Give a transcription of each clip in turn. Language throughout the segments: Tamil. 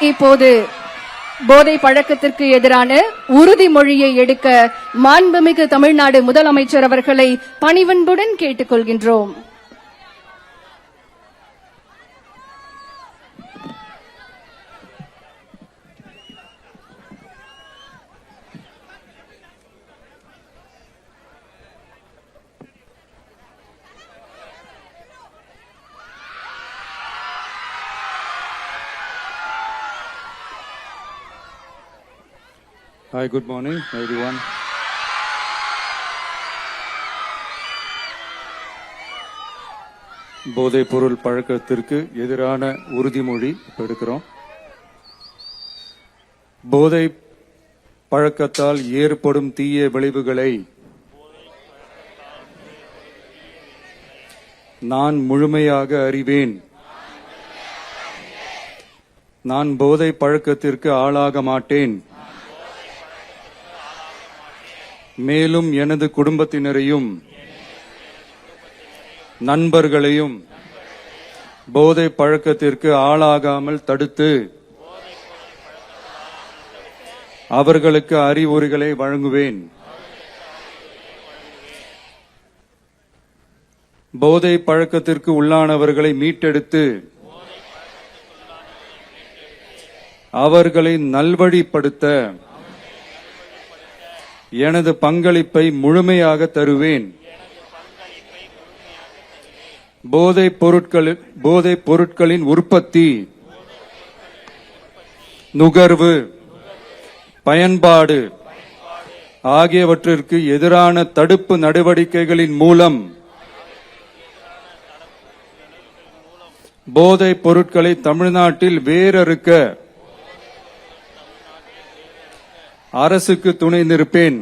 இப்போது போதை பழக்கத்திற்கு எதிரான உறுதிமொழியை எடுக்க மாண்புமிகு தமிழ்நாடு முதலமைச்சர் அவர்களை பணிவன்புடன் கேட்டுக்கொள்கின்றோம். Hi, good morning, everyone. போதைப் பொருள் பழக்கத்திற்கு எதிரான உறுதிமொழி எடுக்கிறோம். போதை பழக்கத்தால் ஏற்படும் தீய விளைவுகளை நான் முழுமையாக அறிவேன். நான் போதை பழக்கத்திற்கு ஆளாக மாட்டேன். மேலும் எனது குடும்பத்தினரையும் நண்பர்களையும் போதை பழக்கத்திற்கு ஆளாகாமல் தடுத்து அவர்களுக்கு அறிவுரைகளை வழங்குவேன். போதை பழக்கத்திற்கு உள்ளானவர்களை மீட்டெடுத்து அவர்களை நல்வழிப்படுத்த எனது பங்களிப்பை முழுமையாக தருவேன். போதைப் பொருட்களின் உற்பத்தி, நுகர்வு, பயன்பாடு ஆகியவற்றிற்கு எதிரான தடுப்பு நடவடிக்கைகளின் மூலம் போதைப் பொருட்களை தமிழ்நாட்டில் வேரறுக்க அரசுக்கு துணை நிற்பேன்.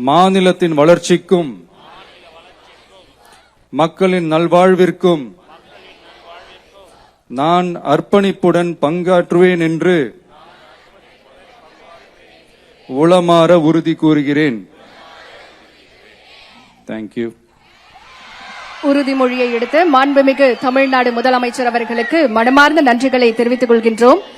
மாநிலத்தின் வளர்ச்சிக்கும் மக்களின் நல்வாழ்விற்கும் நான் அர்ப்பணிப்புடன் பங்காற்றுவேன் என்று உளமாற உறுதி கூறுகிறேன். தேங்க்யூ. உறுதிமொழியை எடுத்த மாண்புமிகு தமிழ்நாடு முதலமைச்சர் அவர்களுக்கு மனமார்ந்த நன்றிகளை தெரிவித்துக் கொள்கின்றோம்.